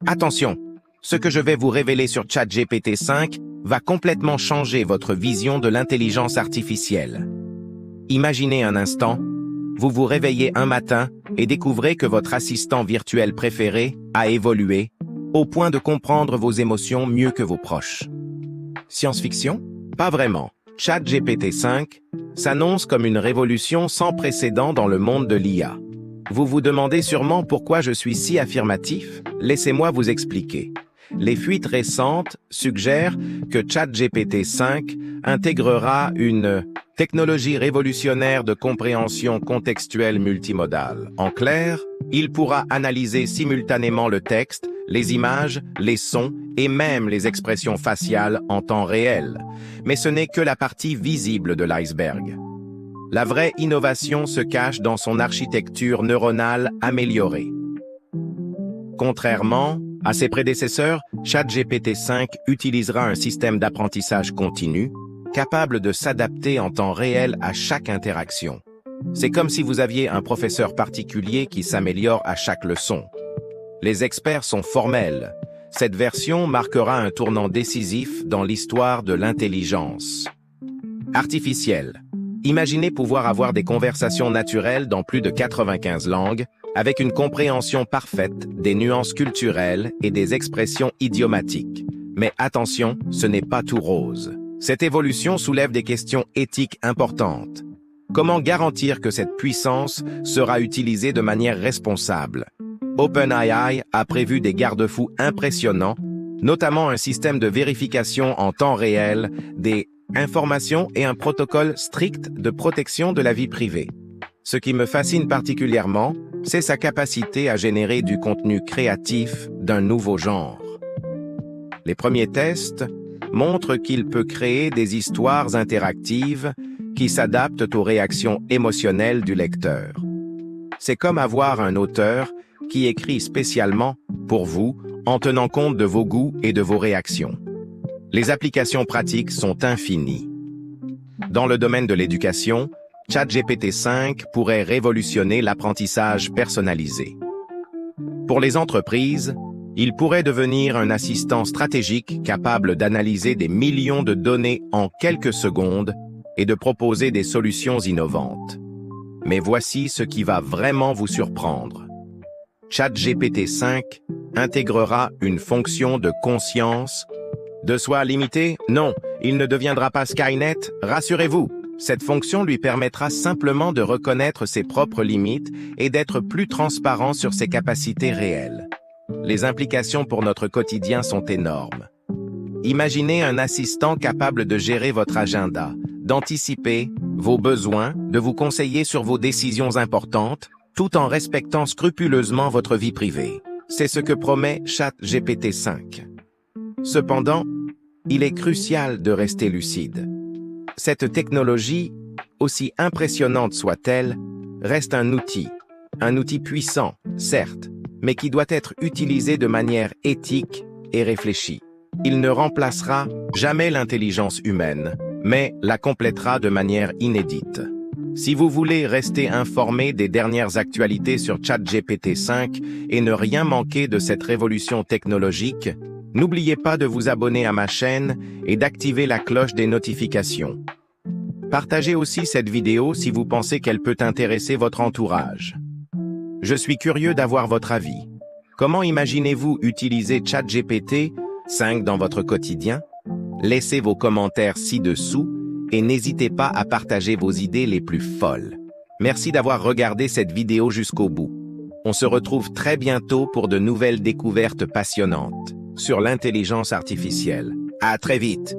Attention, ce que je vais vous révéler sur ChatGPT 5 va complètement changer votre vision de l'intelligence artificielle. Imaginez un instant, vous vous réveillez un matin et découvrez que votre assistant virtuel préféré a évolué au point de comprendre vos émotions mieux que vos proches. Science-fiction? Pas vraiment. ChatGPT 5 s'annonce comme une révolution sans précédent dans le monde de l'IA. Vous vous demandez sûrement pourquoi je suis si affirmatif? Laissez-moi vous expliquer. Les fuites récentes suggèrent que ChatGPT 5 intégrera une technologie révolutionnaire de compréhension contextuelle multimodale. En clair, il pourra analyser simultanément le texte, les images, les sons et même les expressions faciales en temps réel. Mais ce n'est que la partie visible de l'iceberg. La vraie innovation se cache dans son architecture neuronale améliorée. Contrairement à ses prédécesseurs, ChatGPT 5 utilisera un système d'apprentissage continu, capable de s'adapter en temps réel à chaque interaction. C'est comme si vous aviez un professeur particulier qui s'améliore à chaque leçon. Les experts sont formels. Cette version marquera un tournant décisif dans l'histoire de l'intelligence artificielle. Imaginez pouvoir avoir des conversations naturelles dans plus de 95 langues, avec une compréhension parfaite des nuances culturelles et des expressions idiomatiques. Mais attention, ce n'est pas tout rose. Cette évolution soulève des questions éthiques importantes. Comment garantir que cette puissance sera utilisée de manière responsable? OpenAI a prévu des garde-fous impressionnants, notamment un système de vérification en temps réel des informations et un protocole strict de protection de la vie privée. Ce qui me fascine particulièrement, c'est sa capacité à générer du contenu créatif d'un nouveau genre. Les premiers tests montrent qu'il peut créer des histoires interactives qui s'adaptent aux réactions émotionnelles du lecteur. C'est comme avoir un auteur qui écrit spécialement pour vous en tenant compte de vos goûts et de vos réactions. Les applications pratiques sont infinies. Dans le domaine de l'éducation, ChatGPT 5 pourrait révolutionner l'apprentissage personnalisé. Pour les entreprises, il pourrait devenir un assistant stratégique capable d'analyser des millions de données en quelques secondes et de proposer des solutions innovantes. Mais voici ce qui va vraiment vous surprendre. ChatGPT 5 intégrera une fonction de conscience. De soi limité? Non, il ne deviendra pas Skynet, rassurez-vous. Cette fonction lui permettra simplement de reconnaître ses propres limites et d'être plus transparent sur ses capacités réelles. Les implications pour notre quotidien sont énormes. Imaginez un assistant capable de gérer votre agenda, d'anticiper vos besoins, de vous conseiller sur vos décisions importantes, tout en respectant scrupuleusement votre vie privée. C'est ce que promet ChatGPT 5. Cependant, il est crucial de rester lucide. Cette technologie, aussi impressionnante soit-elle, reste un outil puissant, certes, mais qui doit être utilisé de manière éthique et réfléchie. Il ne remplacera jamais l'intelligence humaine, mais la complétera de manière inédite. Si vous voulez rester informé des dernières actualités sur ChatGPT 5 et ne rien manquer de cette révolution technologique, n'oubliez pas de vous abonner à ma chaîne et d'activer la cloche des notifications. Partagez aussi cette vidéo si vous pensez qu'elle peut intéresser votre entourage. Je suis curieux d'avoir votre avis. Comment imaginez-vous utiliser ChatGPT 5 dans votre quotidien? Laissez vos commentaires ci-dessous et n'hésitez pas à partager vos idées les plus folles. Merci d'avoir regardé cette vidéo jusqu'au bout. On se retrouve très bientôt pour de nouvelles découvertes passionnantes sur l'intelligence artificielle. À très vite!